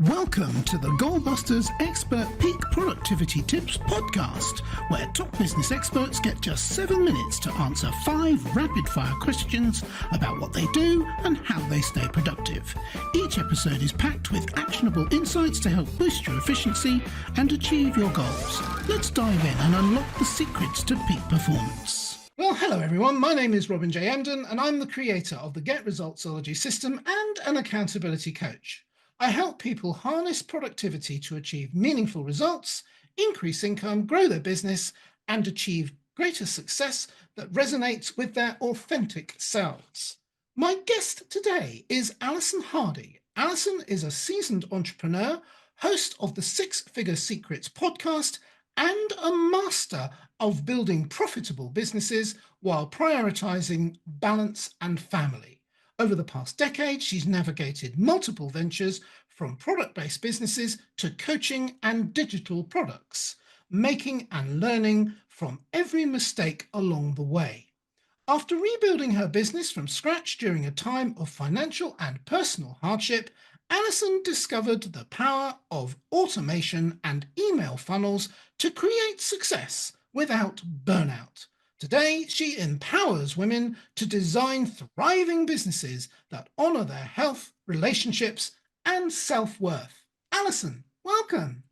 Welcome to the Goalbusters Expert Peak Productivity Tips podcast, where top business experts get just 7 minutes to answer 5 rapid-fire questions about what they do and how they stay productive. Each episode is packed with actionable insights to help boost your efficiency and achieve your goals. Let's dive in and unlock the secrets to peak performance. Well, hello everyone. My name is Robin J. Emden, and I'm the creator of the Get Resultsology system and an accountability coach. I help people harness productivity to achieve meaningful results, increase income, grow their business, and achieve greater success that resonates with their authentic selves. My guest today is Allison Hardy. Allison is a seasoned entrepreneur, host of the Six Figure Secrets podcast, and a master of building profitable businesses while prioritizing balance and family. Over the past decade, she's navigated multiple ventures from product-based businesses to coaching and digital products, making and learning from every mistake along the way. After rebuilding her business from scratch during a time of financial and personal hardship, Allison discovered the power of automation and email funnels to create success without burnout. Today, she empowers women to design thriving businesses that honor their health, relationships, and self-worth. Allison, welcome.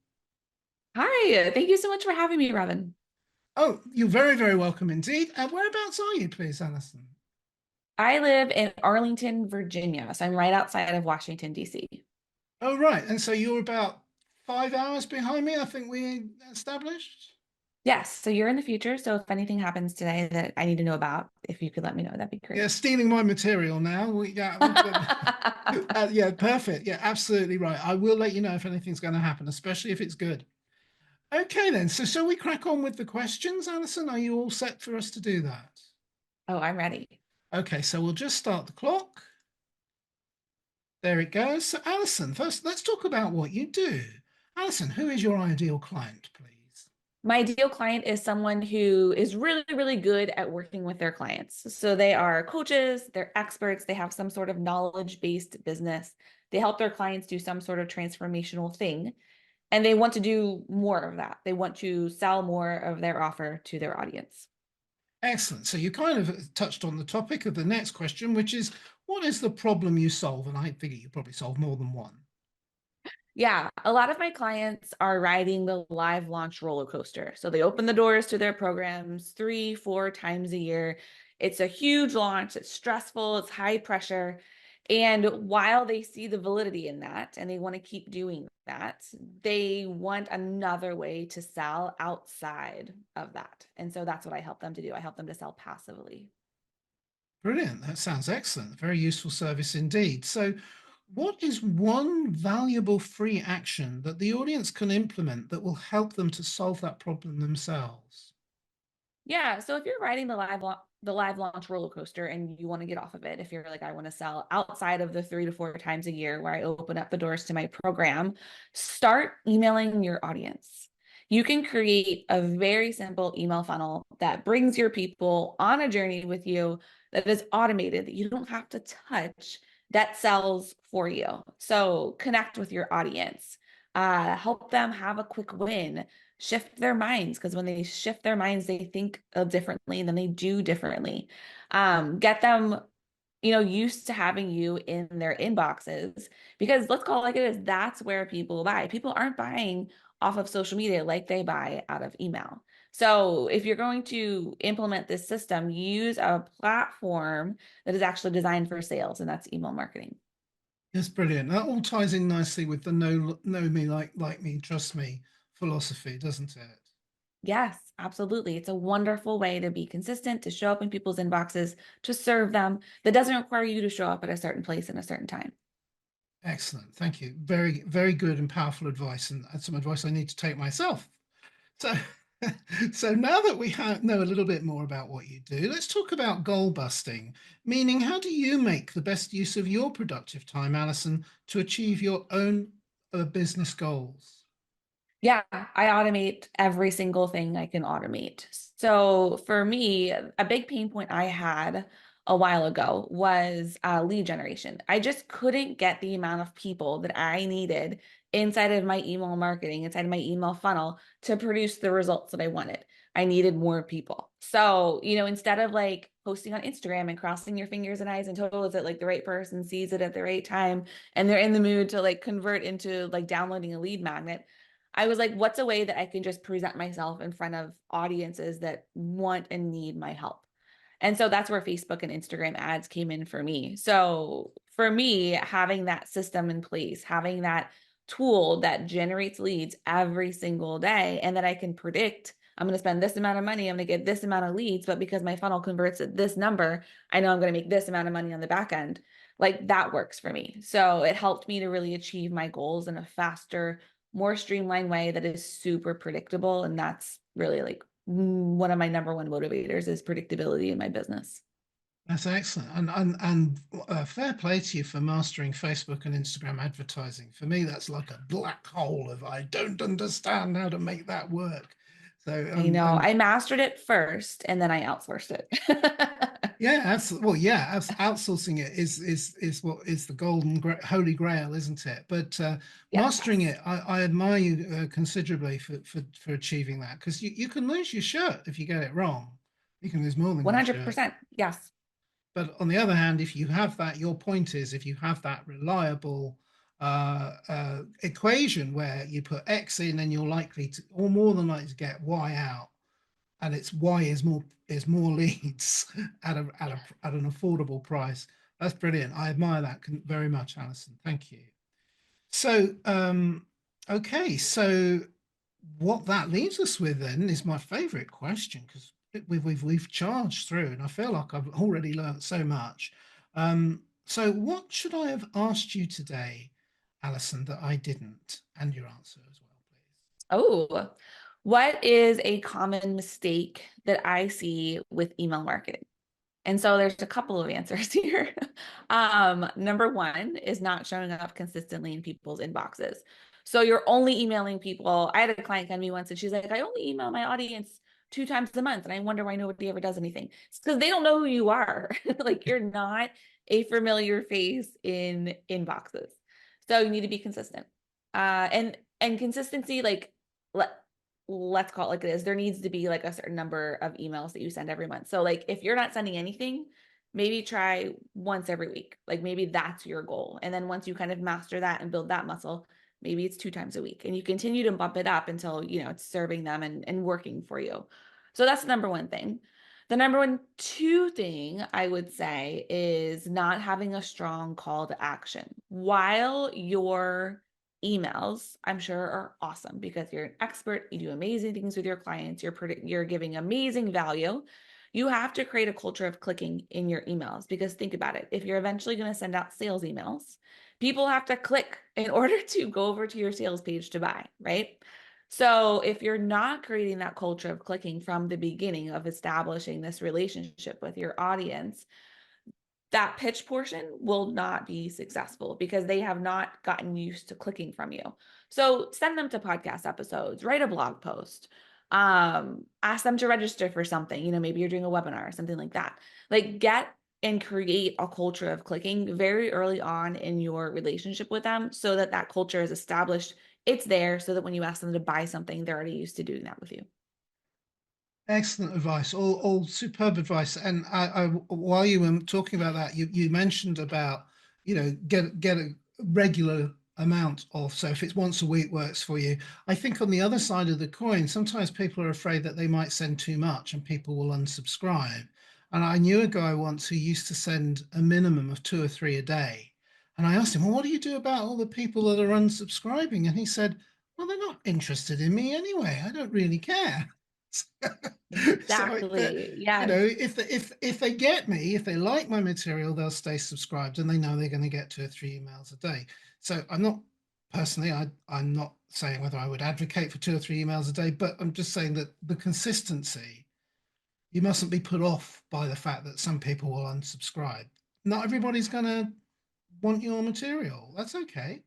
Hi, thank you so much for having me, Robin. Oh, you're very, very welcome indeed. Whereabouts are you, please, Allison? I live in Arlington, Virginia, so I'm right outside of Washington, D.C. Oh, right. And so you're about 5 hours behind me, I think we established? Yes, so you're in the future, so if anything happens today that I need to know about, if you could let me know, that'd be great. Yeah, stealing my material now. Yeah, perfect. Yeah, absolutely right. I will let you know if anything's going to happen, especially if it's good. Okay, then. So shall we crack on with the questions, Allison? Are you all set for us to do that? Oh, I'm ready. Okay, so we'll just start the clock. There it goes. So, Allison, first, let's talk about what you do. Allison, who is your ideal client, please? My ideal client is someone who is really, really good at working with their clients. So they are coaches, they're experts, they have some sort of knowledge-based business. They help their clients do some sort of transformational thing, and they want to do more of that. They want to sell more of their offer to their audience. Excellent. So you kind of touched on the topic of the next question, which is, what is the problem you solve? And I figure you probably solve more than one. Yeah, a lot of my clients are riding the live launch roller coaster. So they open the doors to their programs 3, 4 times a year. It's a huge launch, it's stressful, it's high pressure. And while they see the validity in that and they want to keep doing that, they want another way to sell outside of that. And so that's what I help them to do. I help them to sell passively. Brilliant. That sounds excellent. Very useful service indeed. So, what is one valuable free action that the audience can implement that will help them to solve that problem themselves? Yeah, so if you're riding the live launch roller coaster and you want to get off of it, if you're like, I want to sell outside of the 3 to 4 times a year where I open up the doors to my program, start emailing your audience. You can create a very simple email funnel that brings your people on a journey with you that is automated, that you don't have to touch, that sells for you. So connect with your audience, help them have a quick win, shift their minds, because when they shift their minds, they think differently and then they do differently. Get them, used to having you in their inboxes, because let's call it like it is. That's where people buy. People aren't buying off of social media like they buy out of email. So if you're going to implement this system, use a platform that is actually designed for sales, and that's email marketing. Yes, brilliant. That all ties in nicely with the know me like me, trust me philosophy, doesn't it? Yes, absolutely. It's a wonderful way to be consistent, to show up in people's inboxes, to serve them. That doesn't require you to show up at a certain place in a certain time. Excellent. Thank you. Very, very good and powerful advice, and some advice I need to take myself. So, so now that we know a little bit more about what you do, let's talk about goal busting, meaning how do you make the best use of your productive time, Allison, to achieve your own business goals? Yeah, I automate every single thing I can automate. So for me, a big pain point I had a while ago was lead generation. I just couldn't get the amount of people that I needed inside of my email marketing, inside of my email funnel to produce the results that I wanted. I needed more people. So, instead of like posting on Instagram and crossing your fingers and eyes and totals that like the right person sees it at the right time and they're in the mood to like convert into like downloading a lead magnet, I was like, what's a way that I can just present myself in front of audiences that want and need my help? And so that's where Facebook and Instagram ads came in for me. So for me, having that system in place, having that tool that generates leads every single day, and that I can predict I'm going to spend this amount of money, I'm going to get this amount of leads, but because my funnel converts at this number, I know I'm going to make this amount of money on the back end. Like that works for me. So it helped me to really achieve my goals in a faster, more streamlined way that is super predictable. And that's really like one of my number one motivators is predictability in my business. That's excellent, and fair play to you for mastering Facebook and Instagram advertising. For me, that's like a black hole of I don't understand how to make that work. So, I know I mastered it first and then I outsourced it. yeah, absolutely. Well, yeah, outsourcing it is what is the holy grail, isn't it? But mastering Yes. it, I admire you considerably for achieving that, because you can lose your shirt if you get it wrong. You can lose more than your shirt. 100%. Yes. But on the other hand, if you have that, your point is if you have that reliable equation where you put X in and you're likely to, or more than likely to get Y out, and it's Y is more leads at an affordable price. That's brilliant. I admire that very much, Alison. Thank you. So, okay, so what that leaves us with then is my favorite question, because we've charged through and I feel like I've already learned so much. So what should I have asked you today, Alison, that I didn't? And your answer as well, please. Oh, what is a common mistake that I see with email marketing? And so there's a couple of answers here. Number one is not showing up consistently in people's inboxes. So you're only emailing people. I had a client come to me once and she's like, I only email my audience 2 times a month. And I wonder why nobody ever does anything. It's because they don't know who you are. Like you're not a familiar face in inboxes. So you need to be consistent. And consistency, like let's call it like it is. There needs to be like a certain number of emails that you send every month. So like if you're not sending anything, maybe try once every week. Like maybe that's your goal. And then once you kind of master that and build that muscle, maybe it's 2 times a week. And you continue to bump it up until, it's serving them and working for you. So that's the number one thing. The number one, two thing I would say is not having a strong call to action. While your emails, I'm sure, are awesome because you're an expert, you do amazing things with your clients, you're giving amazing value. You have to create a culture of clicking in your emails because think about it. If you're eventually going to send out sales emails, people have to click in order to go over to your sales page to buy, right? So if you're not creating that culture of clicking from the beginning of establishing this relationship with your audience, that pitch portion will not be successful because they have not gotten used to clicking from you. So send them to podcast episodes, write a blog post, ask them to register for something. Maybe you're doing a webinar or something like that. Like get and create a culture of clicking very early on in your relationship with them so that that culture is established. It's there so that when you ask them to buy something, they're already used to doing that with you. Excellent advice, all superb advice. And while you were talking about that, you mentioned about get a regular amount of. So if it's once a week works for you, I think on the other side of the coin, sometimes people are afraid that they might send too much and people will unsubscribe. And I knew a guy once who used to send a minimum of 2 or 3 a day. And I asked him, well, what do you do about all the people that are unsubscribing? And he said, well, they're not interested in me anyway. I don't really care. So Exactly. Yes. if they get me, if they like my material, they'll stay subscribed and they know they're going to get 2 or 3 emails a day. So I'm not personally, I'm not saying whether I would advocate for 2 or 3 emails a day, but I'm just saying that the consistency, you mustn't be put off by the fact that some people will unsubscribe. Not everybody's going to want your material. That's okay.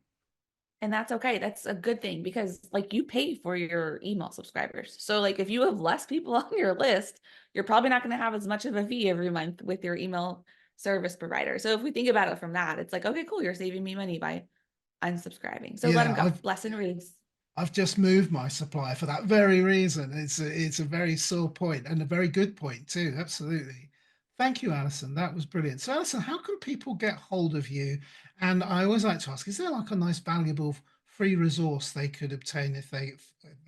And that's okay. That's a good thing because like you pay for your email subscribers. So like if you have less people on your list, you're probably not going to have as much of a fee every month with your email service provider. So if we think about it from that, it's like, okay, cool, you're saving me money by unsubscribing. So let them Yeah, go. Lesson reads. I've just moved my supplier for that very reason. It's a very sore point and a very good point too. Absolutely. Thank you, Alison. That was brilliant. So, Alison, how can people get hold of you? And I always like to ask, is there like a nice, valuable free resource they could obtain if they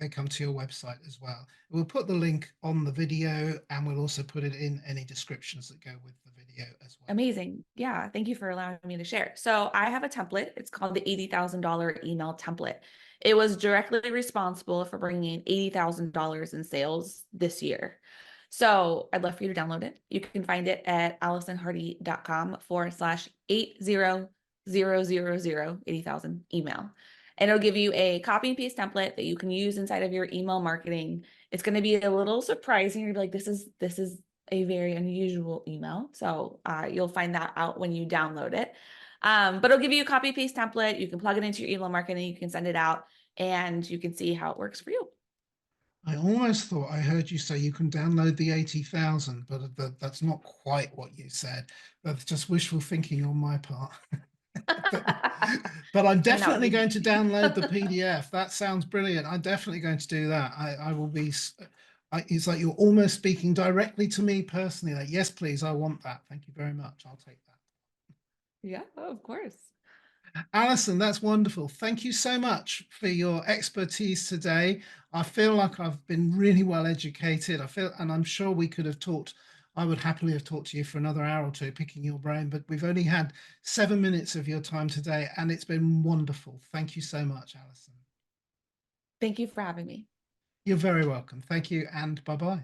come to your website as well? We'll put the link on the video and we'll also put it in any descriptions that go with the video as well. Amazing. Yeah. Thank you for allowing me to share. So I have a template. It's called the $80,000 email template. It was directly responsible for bringing in $80,000 in sales this year. So I'd love for you to download it. You can find it at AllisonHardy.com/80000 80,000 email. And it'll give you a copy and paste template that you can use inside of your email marketing. It's going to be a little surprising. You'll be like, this is a very unusual email. So you'll find that out when you download it. But it'll give you a copy paste template. You can plug it into your email marketing. You can send it out and you can see how it works for you. I almost thought I heard you say you can download the 80,000, but that's not quite what you said. That's just wishful thinking on my part. but I'm definitely going to download the PDF. That sounds brilliant. I'm definitely going to do that. I will be. It's like you're almost speaking directly to me personally. Like, yes, please, I want that. Thank you very much. I'll take that. Yeah, of course. Alison, that's wonderful. Thank you so much for your expertise today. I feel like I've been really well educated. And I'm sure we could have talked. I would happily have talked to you for another hour or two, picking your brain, but we've only had 7 minutes of your time today, and it's been wonderful. Thank you so much, Alison. Thank you for having me. You're very welcome. Thank you, and bye-bye.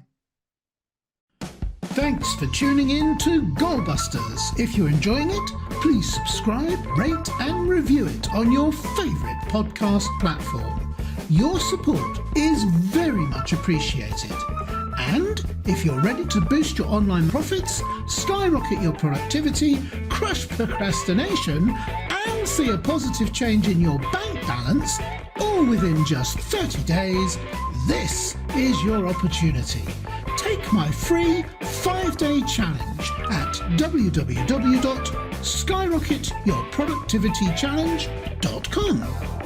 Thanks for tuning in to Goalbusters. If you're enjoying it, please subscribe, rate, and review it on your favorite podcast platform. Your support is very much appreciated. And if you're ready to boost your online profits, skyrocket your productivity, crush procrastination, and see a positive change in your bank balance, all within just 30 days, this is your opportunity. Take my free 5-day challenge at www.skyrocketyourproductivitychallenge.com.